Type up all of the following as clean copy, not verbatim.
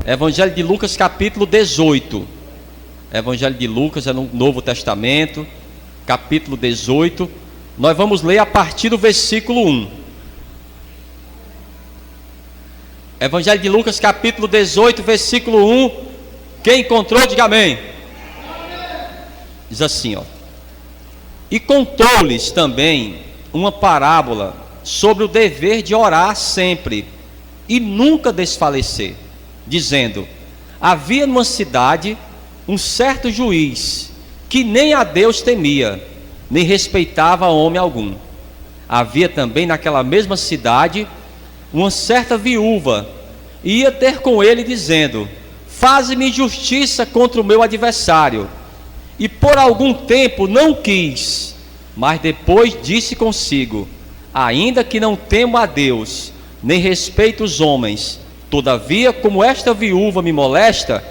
Evangelho de Lucas, capítulo 18. Evangelho de Lucas é no Novo Testamento, capítulo 18. Nós vamos ler a partir do versículo 1. Evangelho de Lucas, capítulo 18, versículo 1. Quem encontrou, diga amém. Diz assim, ó: e contou-lhes também uma parábola sobre o dever de orar sempre e nunca desfalecer, dizendo: havia numa cidade um certo juiz que nem a Deus temia, nem respeitava homem algum. Havia também naquela mesma cidade uma certa viúva, e ia ter com ele dizendo: faze-me justiça contra o meu adversário. E por algum tempo não quis, mas depois disse consigo: ainda que não temo a Deus, nem respeito os homens, todavia, como esta viúva me molesta,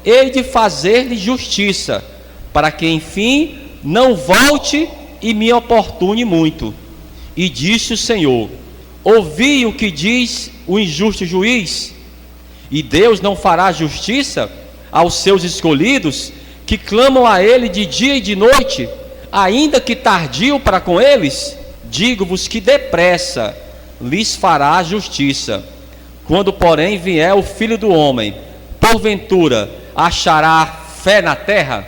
hei de fazer-lhe justiça, para que enfim não volte e me importune muito. E disse o Senhor: ouvi o que diz o injusto juiz? E Deus não fará justiça aos seus escolhidos, que clamam a Ele de dia e de noite, ainda que tardio para com eles? Digo-vos que depressa lhes fará justiça. Quando, porém, vier o Filho do Homem, porventura achará fé na terra?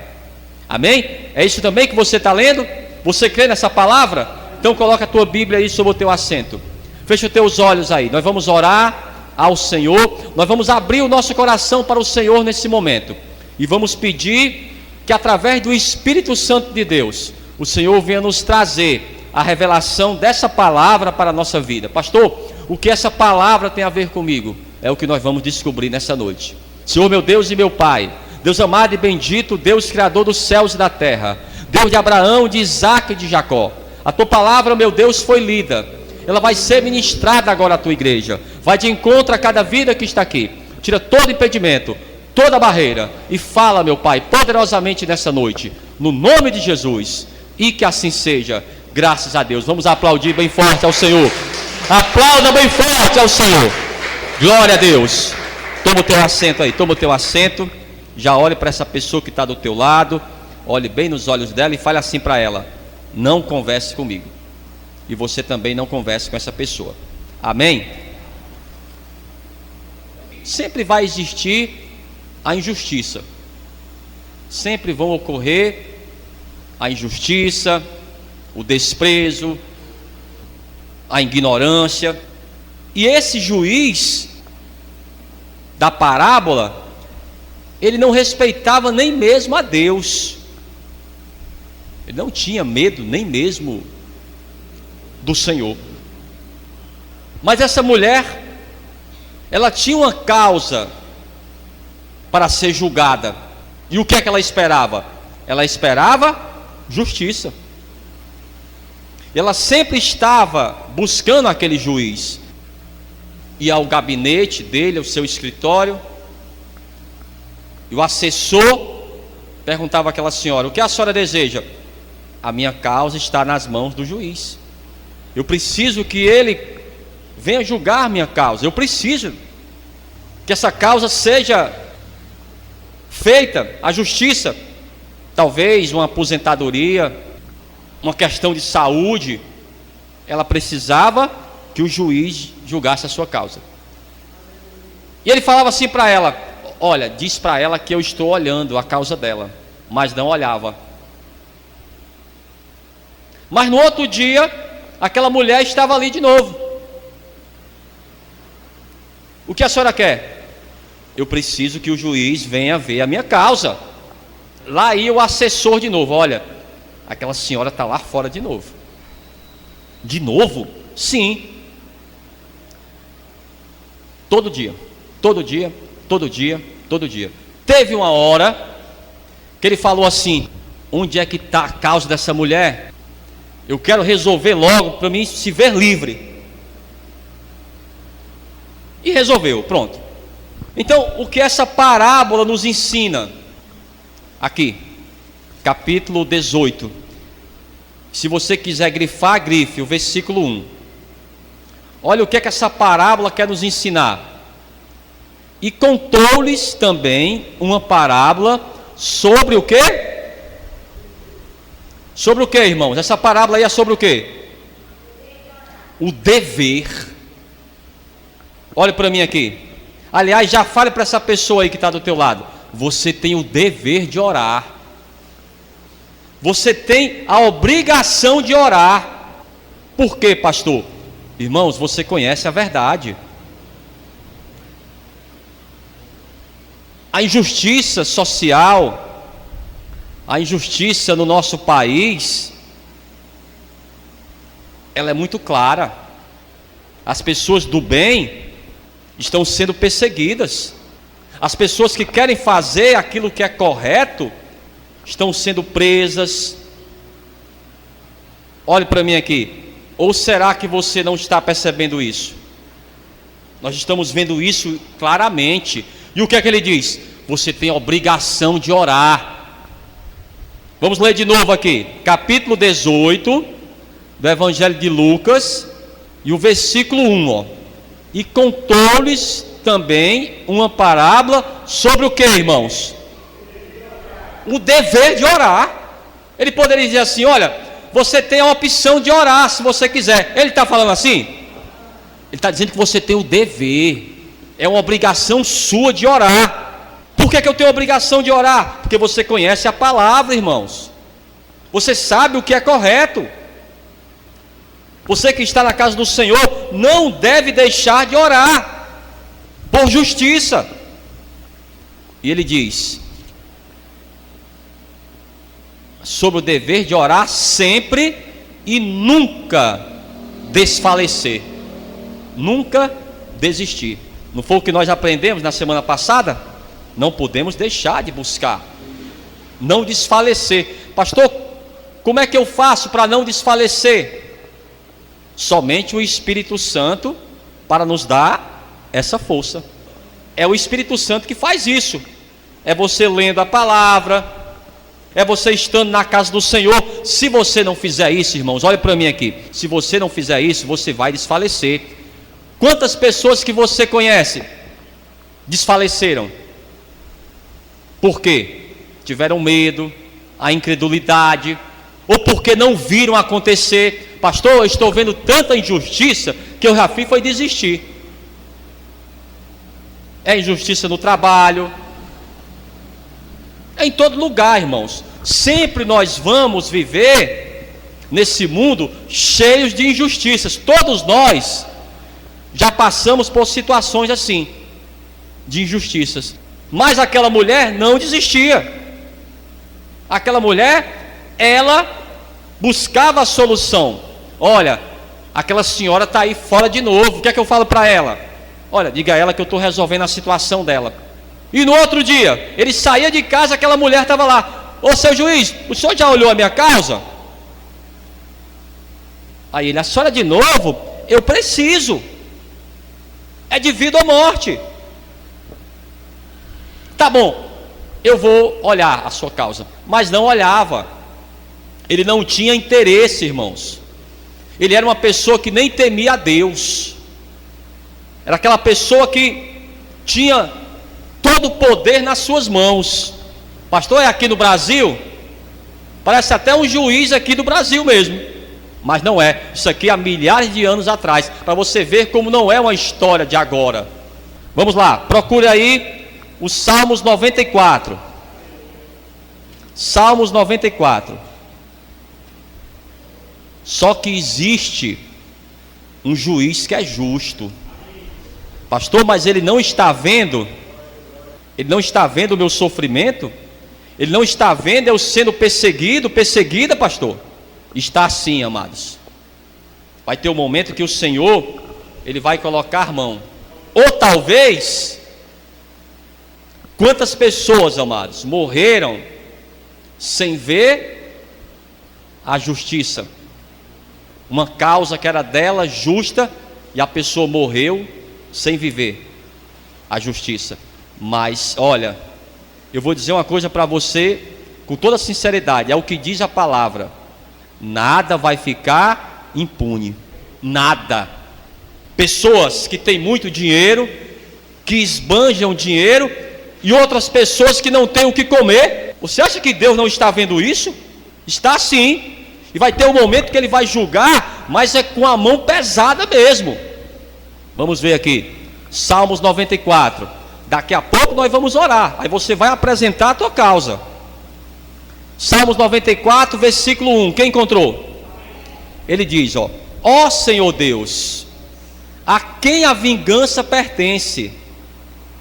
Amém? É isso também que você está lendo? Você crê nessa palavra? Então coloca a tua Bíblia aí sobre o teu assento. Fecha os teus olhos aí. Nós vamos orar ao Senhor. Nós vamos abrir o nosso coração para o Senhor nesse momento. E vamos pedir que através do Espírito Santo de Deus, o Senhor venha nos trazer a revelação dessa palavra para a nossa vida. Pastor, o que essa palavra tem a ver comigo? É o que nós vamos descobrir nessa noite. Senhor, meu Deus e meu Pai, Deus amado e bendito, Deus criador dos céus e da terra, Deus de Abraão, de Isaac e de Jacó, a tua palavra, meu Deus, foi lida. Ela vai ser ministrada agora à tua igreja. Vai de encontro a cada vida que está aqui. Tira todo impedimento, toda barreira, e fala, meu Pai, poderosamente nessa noite, no nome de Jesus, e que assim seja. Graças a Deus. Vamos aplaudir bem forte ao Senhor. Aplauda bem forte ao Senhor. Glória a Deus. Toma o teu assento aí, toma o teu assento. Já olhe para essa pessoa que está do teu lado, olhe bem nos olhos dela e fale assim para ela: não converse comigo. E você também não converse com essa pessoa. Amém? Sempre vai existir a injustiça. Sempre vão ocorrer a injustiça, o desprezo, a ignorância. E esse juiz da parábola, ele não respeitava nem mesmo a Deus. Ele não tinha medo nem mesmo do Senhor. Mas essa mulher, ela tinha uma causa para ser julgada. E o que é que ela esperava? Ela esperava justiça. Ela sempre estava buscando aquele juiz. Ia ao gabinete dele, ao seu escritório, e o assessor perguntava àquela senhora: o que a senhora deseja? A minha causa está nas mãos do juiz. Eu preciso que ele venha julgar minha causa. Eu preciso que essa causa seja feita, a justiça. Talvez uma aposentadoria, uma questão de saúde. Ela precisava que o juiz julgasse a sua causa. E ele falava assim para ela: olha, diz para ela que eu estou olhando a causa dela. Mas não olhava. Mas no outro dia, aquela mulher estava ali de novo. O que a senhora quer? Eu preciso que o juiz venha ver a minha causa. Lá ia o assessor de novo: olha, aquela senhora está lá fora de novo. De novo? Sim. Todo dia, todo dia, todo dia, todo dia. Teve uma hora que ele falou assim: onde é que está a causa dessa mulher? Eu quero resolver logo para mim se ver livre. E resolveu, pronto. Então, o que essa parábola nos ensina? Aqui, capítulo 18. Se você quiser grifar, grife o versículo 1. Olha o que é que essa parábola quer nos ensinar. E contou-lhes também uma parábola sobre o quê? Sobre o quê, irmãos? Essa parábola aí é sobre o quê? O dever. Olha para mim aqui. Aliás, já fale para essa pessoa aí que está do teu lado. Você tem o dever de orar. Você tem a obrigação de orar. Por quê, pastor? Irmãos, você conhece a verdade. A injustiça social, a injustiça no nosso país, ela é muito clara. As pessoas do bem estão sendo perseguidas. As pessoas que querem fazer aquilo que é correto estão sendo presas. Olhe para mim aqui. Ou será que você não está percebendo isso? Nós estamos vendo isso claramente. E o que é que ele diz? Você tem a obrigação de orar. Vamos ler de novo aqui, capítulo 18 do Evangelho de Lucas, e o versículo 1, ó. E contou-lhes também uma parábola sobre o que, irmãos? O dever de orar. Ele poderia dizer assim: olha, você tem a opção de orar se você quiser. Ele está falando assim? Ele está dizendo que você tem o dever, é uma obrigação sua de orar. Por que eu tenho a obrigação de orar? Porque você conhece a palavra, irmãos. Você sabe o que é correto. Você que está na casa do Senhor não deve deixar de orar por justiça. E ele diz sobre o dever de orar sempre e nunca desfalecer, nunca desistir. Não foi o que nós aprendemos na semana passada? Não podemos deixar de buscar, não desfalecer. Pastor, como é que eu faço para não desfalecer? Somente o Espírito Santo para nos dar essa força. É o Espírito Santo que faz isso. É você lendo a palavra, é você estando na casa do Senhor. Se você não fizer isso, irmãos, olha para mim aqui. Se você não fizer isso, você vai desfalecer. Quantas pessoas que você conhece desfaleceram? Por quê? Tiveram medo, a incredulidade, ou porque não viram acontecer. Pastor, eu estou vendo tanta injustiça que eu já fiz foi desistir. É injustiça no trabalho, é em todo lugar, irmãos. Sempre nós vamos viver nesse mundo cheios de injustiças. Todos nós já passamos por situações assim, de injustiças. Mas aquela mulher não desistia. Aquela mulher, ela buscava a solução. Olha, aquela senhora está aí fora de novo. O que é que eu falo para ela? Olha, diga a ela que eu estou resolvendo a situação dela. E no outro dia, ele saía de casa, aquela mulher estava lá. Ô seu juiz, o senhor já olhou a minha causa? Aí ele: a senhora de novo? Eu preciso. É de vida ou morte. Tá bom, eu vou olhar a sua causa. Mas não olhava. Ele não tinha interesse, irmãos. Ele era uma pessoa que nem temia a Deus. Era aquela pessoa que tinha todo o poder nas suas mãos. Pastor, é aqui no Brasil? Parece até um juiz aqui do Brasil mesmo. Mas não é. Isso aqui há milhares de anos atrás. Para você ver como não é uma história de agora. Vamos lá, procure aí os Salmos 94. Salmos 94. Só que existe um juiz que é justo. Pastor, mas ele não está vendo? Ele não está vendo o meu sofrimento? Ele não está vendo eu sendo perseguido, perseguida, pastor? Está sim, amados. Vai ter um momento que o Senhor, Ele vai colocar a mão. Ou talvez, quantas pessoas, amados, morreram sem ver a justiça? Uma causa que era dela, justa, e a pessoa morreu sem viver a justiça. Mas, olha, eu vou dizer uma coisa para você com toda sinceridade, é o que diz a palavra: nada vai ficar impune, nada. Pessoas que têm muito dinheiro, que esbanjam dinheiro, e outras pessoas que não têm o que comer. Você acha que Deus não está vendo isso? Está sim, e vai ter um momento que Ele vai julgar, mas é com a mão pesada mesmo. Vamos ver aqui, Salmos 94, daqui a pouco nós vamos orar, aí você vai apresentar a tua causa. Salmos 94, versículo 1, quem encontrou? Ele diz, ó Senhor Deus, a quem a vingança pertence?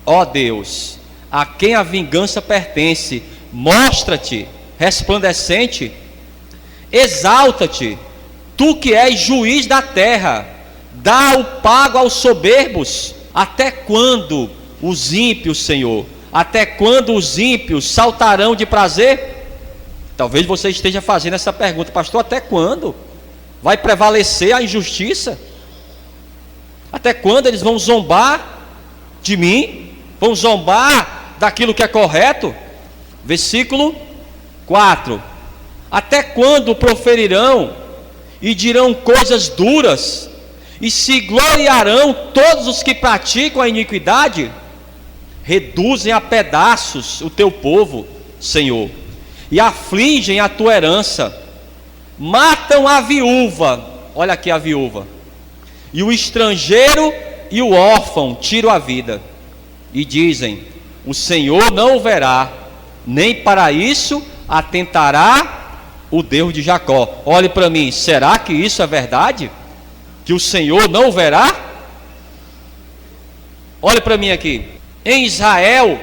Ó Deus, a quem a vingança pertence? Mostra-te resplandecente, exalta-te, tu que és juiz da terra, dá o pago aos soberbos. Até quando os ímpios, Senhor, até quando os ímpios saltarão de prazer? Talvez você esteja fazendo essa pergunta, pastor, até quando vai prevalecer a injustiça? Até quando eles vão zombar de mim? Vão zombar daquilo que é correto? Versículo 4: até quando proferirão e dirão coisas duras, e se gloriarão todos os que praticam a iniquidade? Reduzem a pedaços o teu povo, Senhor, e afligem a tua herança. Matam a viúva, olha aqui a viúva, e o estrangeiro e o órfão tiram a vida, e dizem: o Senhor não o verá, nem para isso atentará o Deus de Jacó. Olhe para mim, será que isso é verdade? Que o Senhor não o verá? Olhe para mim aqui. Em Israel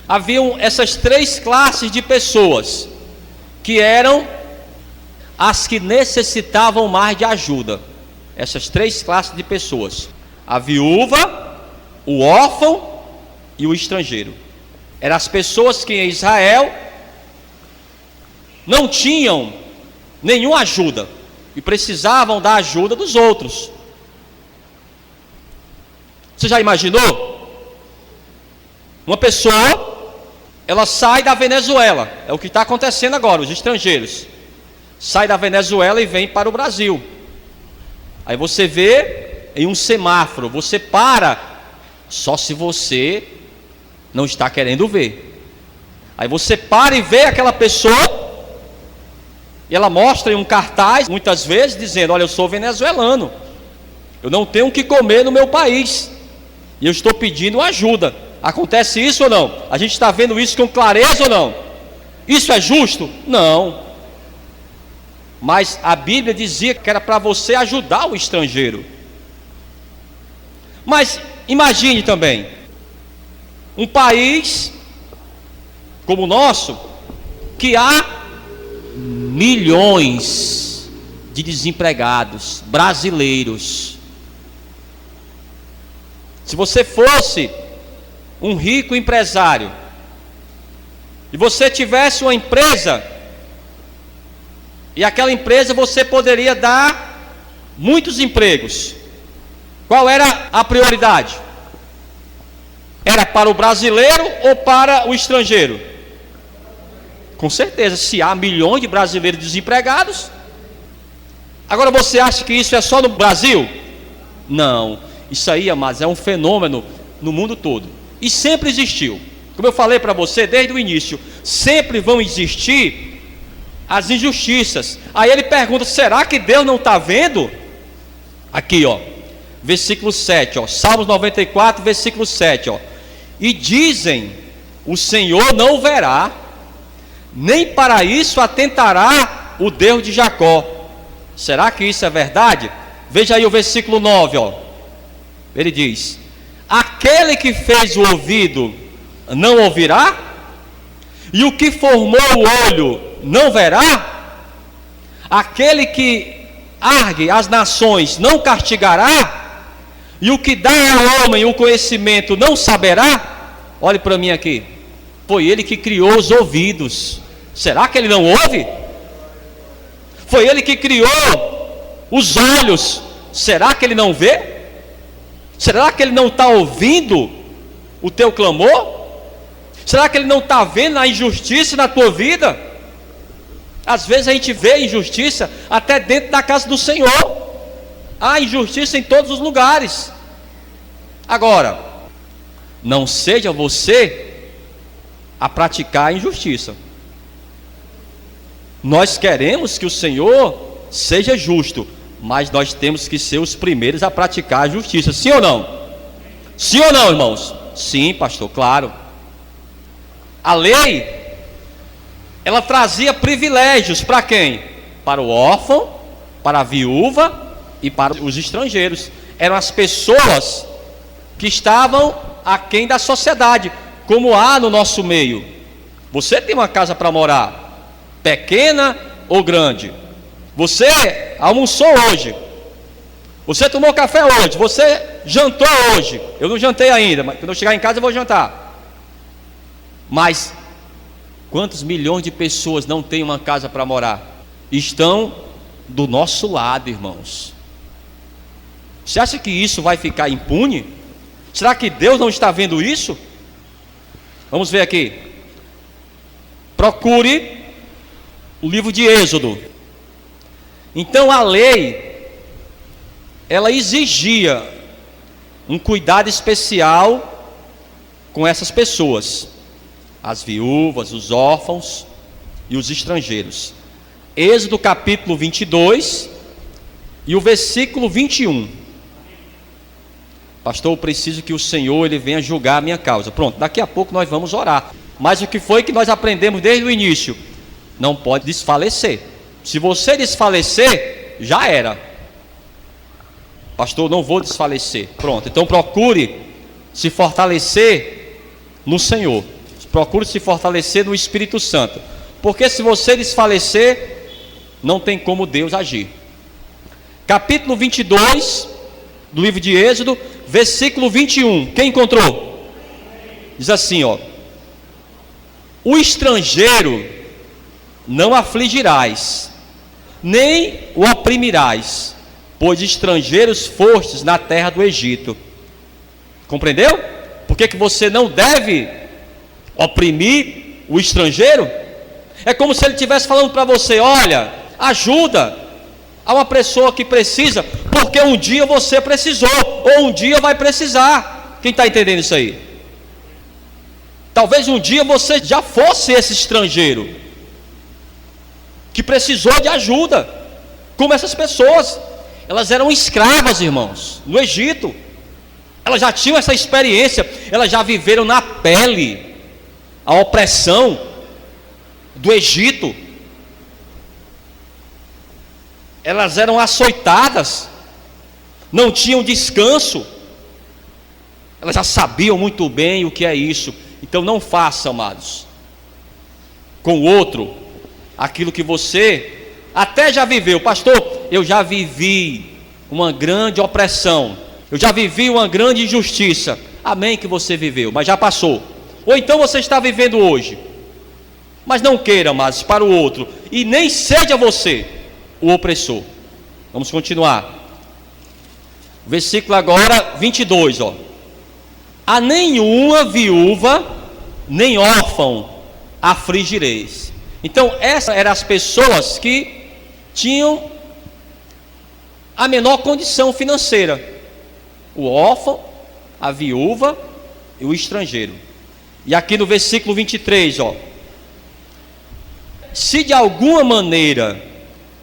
haviam essas três classes de pessoas, que eram as que necessitavam mais de ajuda. Essas três classes de pessoas: a viúva, o órfão e o estrangeiro. Eram as pessoas que em Israel não tinham nenhuma ajuda e precisavam da ajuda dos outros. Você já imaginou? Uma pessoa, ela sai da Venezuela, é o que está acontecendo agora, os estrangeiros saem da Venezuela e vêm para o Brasil. Aí você vê em um semáforo, você para, só se você não está querendo ver. Aí você para e vê aquela pessoa, e ela mostra em um cartaz, muitas vezes, dizendo: olha, eu sou venezuelano, eu não tenho o que comer no meu país, e eu estou pedindo ajuda. Acontece isso ou não? A gente está vendo isso com clareza ou não? Isso é justo? Não. Mas a Bíblia dizia que era para você ajudar o estrangeiro. Mas imagine também um país como o nosso, que há milhões de desempregados brasileiros. Se você fosse um rico empresário e você tivesse uma empresa, e aquela empresa você poderia dar muitos empregos, qual era a prioridade? Era para o brasileiro ou para o estrangeiro? Com certeza, se há milhões de brasileiros desempregados. Agora você acha que isso é só no Brasil? Não, isso aí, amados, é um fenômeno no mundo todo, e sempre existiu. Como eu falei para você desde o início, sempre vão existir as injustiças. Aí ele pergunta: será que Deus não está vendo? Aqui, versículo 7, Salmos 94, versículo 7, e dizem: o Senhor não o verá, nem para isso atentará o Deus de Jacó. Será que isso é verdade? Veja aí o versículo 9, ele diz: aquele que fez o ouvido não ouvirá? E o que formou o olho não verá? Aquele que argue as nações não castigará? E o que dá ao homem o conhecimento não saberá? Olhe para mim aqui. Foi ele que criou os ouvidos. Será que ele não ouve? Foi ele que criou os olhos. Será que ele não vê? Será que ele não está ouvindo o teu clamor? Será que ele não está vendo a injustiça na tua vida? Às vezes a gente vê injustiça até dentro da casa do Senhor. Há injustiça em todos os lugares. Agora, não seja você a praticar a injustiça. Nós queremos que o Senhor seja justo, mas nós temos que ser os primeiros a praticar a justiça. Sim ou não? Sim ou não, irmãos? Sim, pastor, claro. A lei, ela trazia privilégios para quem? Para o órfão, para a viúva e para os estrangeiros. Eram as pessoas que estavam aquém da sociedade, como há no nosso meio. Você tem uma casa para morar, pequena ou grande? Você almoçou hoje, você tomou café hoje, você jantou hoje. Eu não jantei ainda, mas quando eu chegar em casa eu vou jantar. Mas quantos milhões de pessoas não têm uma casa para morar? Estão do nosso lado, irmãos. Você acha que isso vai ficar impune? Será que Deus não está vendo isso? Vamos ver aqui. Procure o livro de Êxodo. Então a lei, ela exigia um cuidado especial com essas pessoas, as viúvas, os órfãos e os estrangeiros. Êxodo capítulo 22 e o versículo 21. Pastor, eu preciso que o Senhor ele venha julgar a minha causa. Pronto, daqui a pouco nós vamos orar. Mas o que foi que nós aprendemos desde o início? Não pode desfalecer. Se você desfalecer, já era. Pastor, não vou desfalecer. Pronto, então procure se fortalecer no Senhor. Procure se fortalecer no Espírito Santo. Porque se você desfalecer, não tem como Deus agir. Capítulo 22 do livro de Êxodo, versículo 21. Quem encontrou? Diz assim, ó: o estrangeiro não afligirás, nem o oprimirás, pois estrangeiros fostes na terra do Egito. Compreendeu? Por que você não deve oprimir o estrangeiro? É como se ele estivesse falando para você: olha, ajuda a uma pessoa que precisa, porque um dia você precisou, ou um dia vai precisar. Quem está entendendo isso aí? Talvez um dia você já fosse esse estrangeiro que precisou de ajuda, como essas pessoas. Elas eram escravas, irmãos, no Egito. Elas já tinham essa experiência, elas já viveram na pele a opressão do Egito. Elas eram açoitadas, não tinham descanso. Elas já sabiam muito bem o que é isso. Então não faça, amados, com o outro aquilo que você até já viveu. Pastor, eu já vivi uma grande opressão, eu já vivi uma grande injustiça. Amém que você viveu, mas já passou. Ou então você está vivendo hoje. Mas não queira, mas para o outro, e nem seja você o opressor. Vamos continuar. Versículo agora 22, ó: a nenhuma viúva nem órfão afligireis. Então essas eram as pessoas que tinham a menor condição financeira: o órfão, a viúva e o estrangeiro. E aqui no versículo 23, ó: se de alguma maneira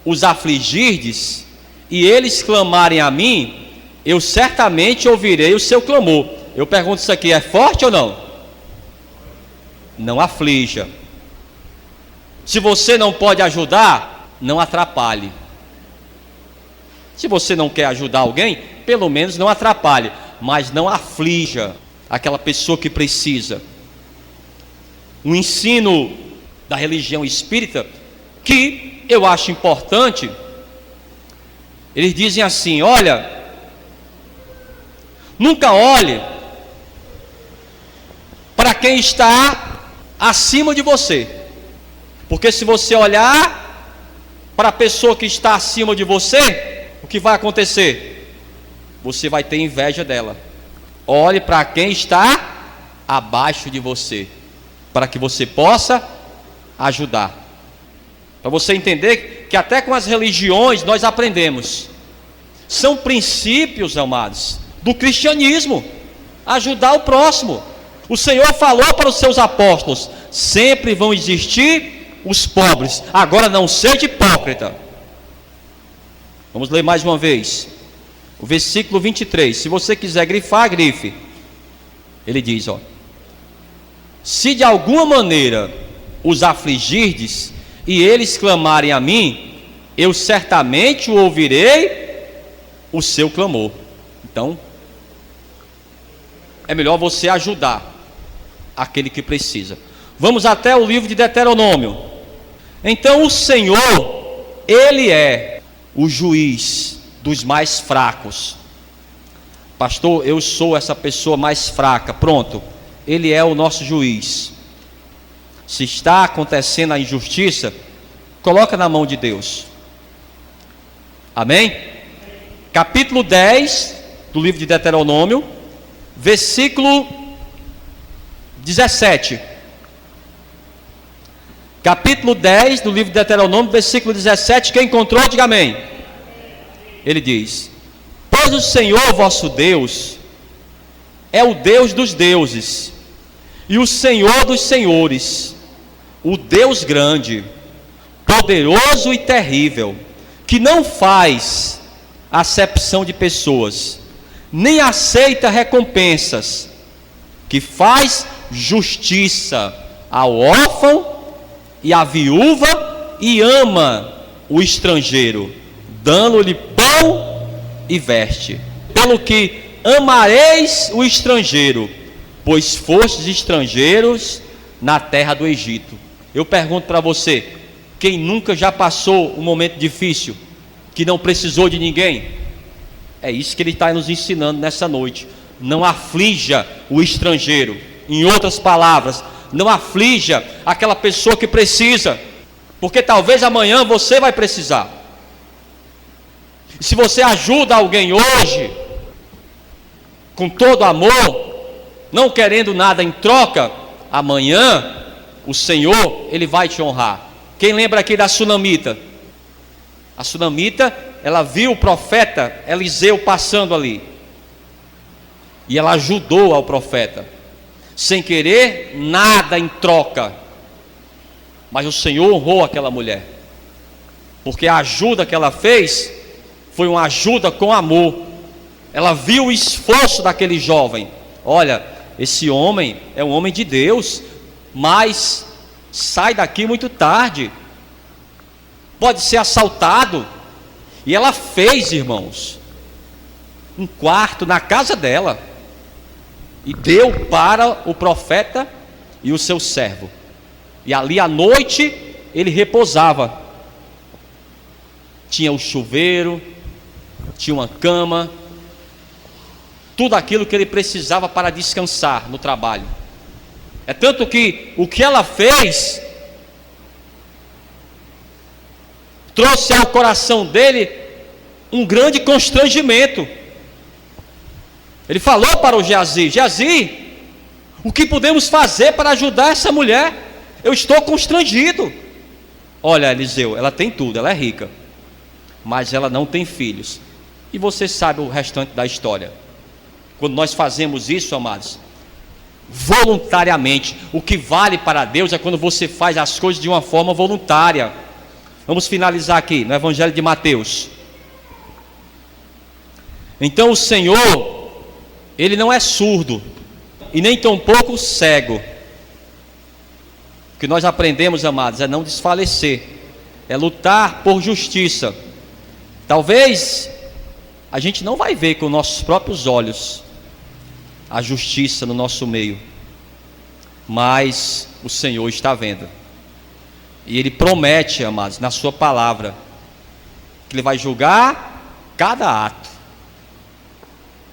os afligirdes, e eles clamarem a mim, eu certamente ouvirei o seu clamor. Eu pergunto, isso aqui é forte ou não? Não aflija. Se você não pode ajudar, não atrapalhe. Se você não quer ajudar alguém, pelo menos não atrapalhe, mas não aflija aquela pessoa que precisa. Um ensino da religião espírita que eu acho importante, eles dizem assim: olha, nunca olhe para quem está acima de você, porque se você olhar para a pessoa que está acima de você, o que vai acontecer? Você vai ter inveja dela. Olhe para quem está abaixo de você, para que você possa ajudar. Para você entender que até com as religiões nós aprendemos. São princípios, amados, do cristianismo. Ajudar o próximo. O Senhor falou para os seus apóstolos: sempre vão existir os pobres. Agora não seja hipócrita. Vamos ler mais uma vez. O versículo 23. Se você quiser grifar, grife. Ele diz, se de alguma maneira os afligirdes, e eles clamarem a mim, eu certamente o ouvirei o seu clamor. Então, é melhor você ajudar aquele que precisa. Vamos até o livro de Deuteronômio. Então o Senhor, Ele é o juiz dos mais fracos. Pastor, eu sou essa pessoa mais fraca. Pronto, Ele é o nosso juiz. Se está acontecendo a injustiça, coloca na mão de Deus. Amém? Capítulo 10 do livro de Deuteronômio, versículo 17. Capítulo 10 do livro de Deuteronômio, versículo 17. Quem encontrou, diga amém. Ele diz: pois o Senhor vosso Deus é o Deus dos deuses e o Senhor dos senhores, o Deus grande, poderoso e terrível, que não faz acepção de pessoas, nem aceita recompensas, que faz justiça ao órfão e à viúva, e ama o estrangeiro, dando-lhe pão e veste. Pelo que amareis o estrangeiro, pois fostes estrangeiros na terra do Egito. Eu pergunto para você, quem nunca já passou um momento difícil, que não precisou de ninguém? É isso que ele está nos ensinando nessa noite. Não aflija o estrangeiro. Em outras palavras, não aflija aquela pessoa que precisa, porque talvez amanhã você vai precisar. E se você ajuda alguém hoje, com todo amor, não querendo nada em troca, amanhã o Senhor, Ele vai te honrar. Quem lembra aqui da sunamita? A sunamita, ela viu o profeta Eliseu passando ali, e ela ajudou ao profeta, sem querer nada em troca, mas o Senhor honrou aquela mulher, porque a ajuda que ela fez foi uma ajuda com amor. Ela viu o esforço daquele jovem. Olha, esse homem é um homem de Deus, mas sai daqui muito tarde, pode ser assaltado. E ela fez, irmãos, um quarto na casa dela, e deu para o profeta e o seu servo, e ali à noite ele repousava. Tinha um chuveiro, tinha uma cama, tudo aquilo que ele precisava para descansar no trabalho. É tanto que o que ela fez trouxe ao coração dele um grande constrangimento. Ele falou para o Geazi: Geazi, o que podemos fazer para ajudar essa mulher? Eu estou constrangido. Olha, Eliseu, ela tem tudo, ela é rica, mas ela não tem filhos. E você sabe o restante da história. Quando nós fazemos isso, amados, voluntariamente, o que vale para Deus é quando você faz as coisas de uma forma voluntária. Vamos finalizar aqui no Evangelho de Mateus. Então o Senhor, Ele não é surdo, e nem tampouco cego. O que nós aprendemos, amados, é não desfalecer, é lutar por justiça. Talvez a gente não vai ver com nossos próprios olhos a justiça no nosso meio, mas o Senhor está vendo, e Ele promete, amados, na sua palavra, que Ele vai julgar cada ato.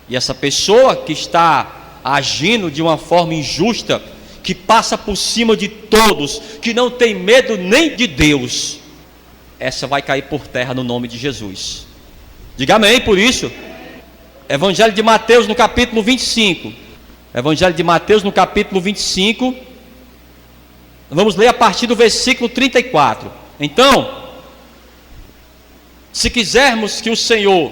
E essa pessoa que está agindo de uma forma injusta, que passa por cima de todos, que não tem medo nem de Deus, essa vai cair por terra no nome de Jesus. Diga amém por isso. Evangelho de Mateus no capítulo 25. Evangelho de Mateus no capítulo 25. Vamos ler a partir do versículo 34. Então, se quisermos que o Senhor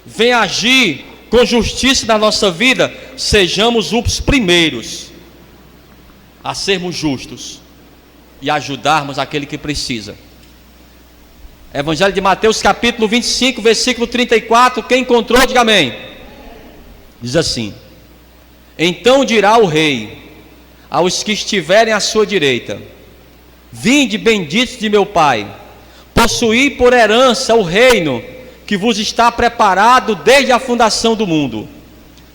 venha agir com justiça na nossa vida, sejamos os primeiros a sermos justos e ajudarmos aquele que precisa. Evangelho de Mateus, capítulo 25, versículo 34, quem encontrou, diga amém. Diz assim: então dirá o rei aos que estiverem à sua direita: vinde, benditos de meu Pai, possuí por herança o reino que vos está preparado desde a fundação do mundo.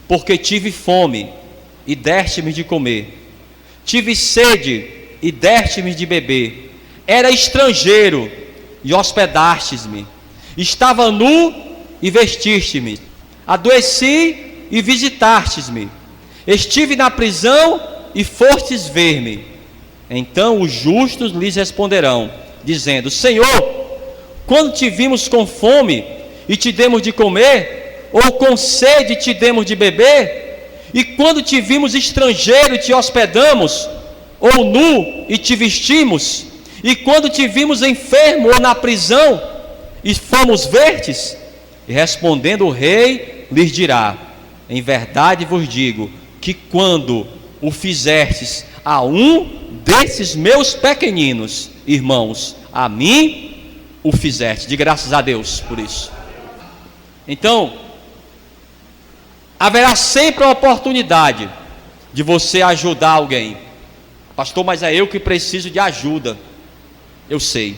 Porque tive fome e deste-me de comer, tive sede e deste-me de beber, era estrangeiro e hospedastes-me, estava nu e vestiste-me, adoeci e visitastes-me, estive na prisão e fostes ver-me. Então os justos lhes responderão, dizendo: Senhor, quando te vimos com fome e te demos de comer, ou com sede e te demos de beber? E quando te vimos estrangeiro e te hospedamos, ou nu e te vestimos? E quando te vimos enfermo ou na prisão e fomos ver-te? E respondendo o rei lhes dirá: em verdade vos digo que quando o fizestes a um desses meus pequeninos irmãos, a mim o fizeste. De graças a Deus por isso. Então, haverá sempre a oportunidade de você ajudar alguém. Pastor, mas é eu que preciso de ajuda. Eu sei.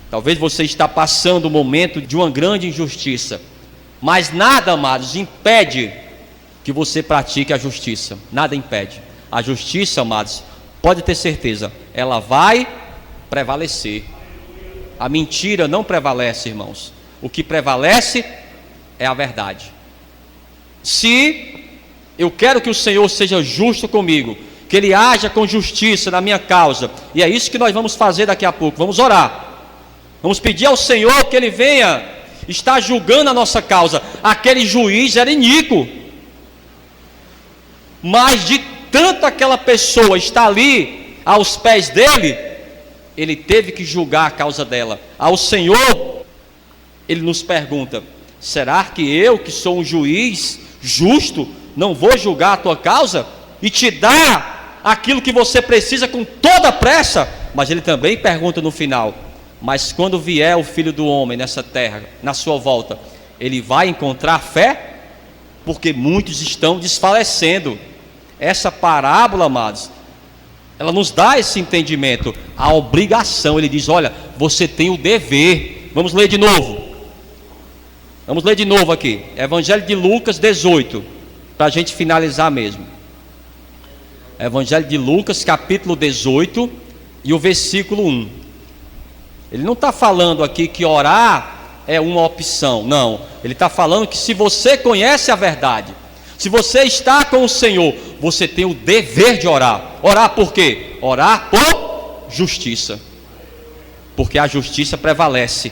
Talvez você está passando um momento de uma grande injustiça, mas nada, amados, impede que você pratique a justiça. Nada impede. A justiça, amados, pode ter certeza, ela vai prevalecer. A mentira não prevalece, irmãos. O que prevalece é a verdade. Se eu quero que o Senhor seja justo comigo, que Ele haja com justiça na minha causa, e é isso que nós vamos fazer daqui a pouco. Vamos orar, vamos pedir ao Senhor que Ele venha estar julgando a nossa causa. Aquele juiz era iníquo, mas de tanto aquela pessoa está ali aos pés dele, ele teve que julgar a causa dela. Ao Senhor, Ele nos pergunta: será que eu, que sou um juiz justo, não vou julgar a tua causa e te dar aquilo que você precisa com toda pressa? Mas Ele também pergunta no final: mas quando vier o Filho do Homem nessa terra, na sua volta, Ele vai encontrar fé? Porque muitos estão desfalecendo. Essa parábola, amados, ela nos dá esse entendimento, a obrigação. Ele diz: olha, você tem o dever. Vamos ler de novo. Vamos ler de novo aqui, Evangelho de Lucas 18, para a gente finalizar mesmo. Evangelho de Lucas, capítulo 18, e o versículo 1. Ele não está falando aqui que orar é uma opção, não. Ele está falando que se você conhece a verdade, se você está com o Senhor, você tem o dever de orar. Orar por quê? Orar por justiça, porque a justiça prevalece.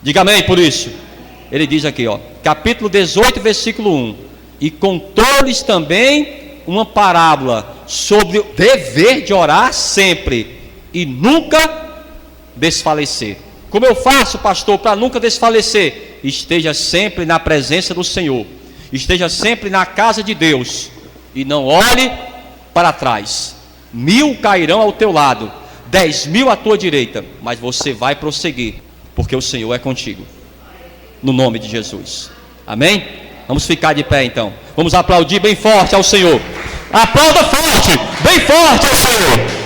Diga amém por isso. Ele diz aqui, capítulo 18, versículo 1: e contou-lhes também uma parábola sobre o dever de orar sempre e nunca desfalecer. Como eu faço, pastor, para nunca desfalecer? Esteja sempre na presença do Senhor, esteja sempre na casa de Deus, e não olhe para trás. 1000 cairão ao teu lado, 10.000 à tua direita, mas você vai prosseguir, porque o Senhor é contigo. No nome de Jesus, amém? Vamos ficar de pé então, vamos aplaudir bem forte ao Senhor. Aplauda forte, bem forte ao Senhor.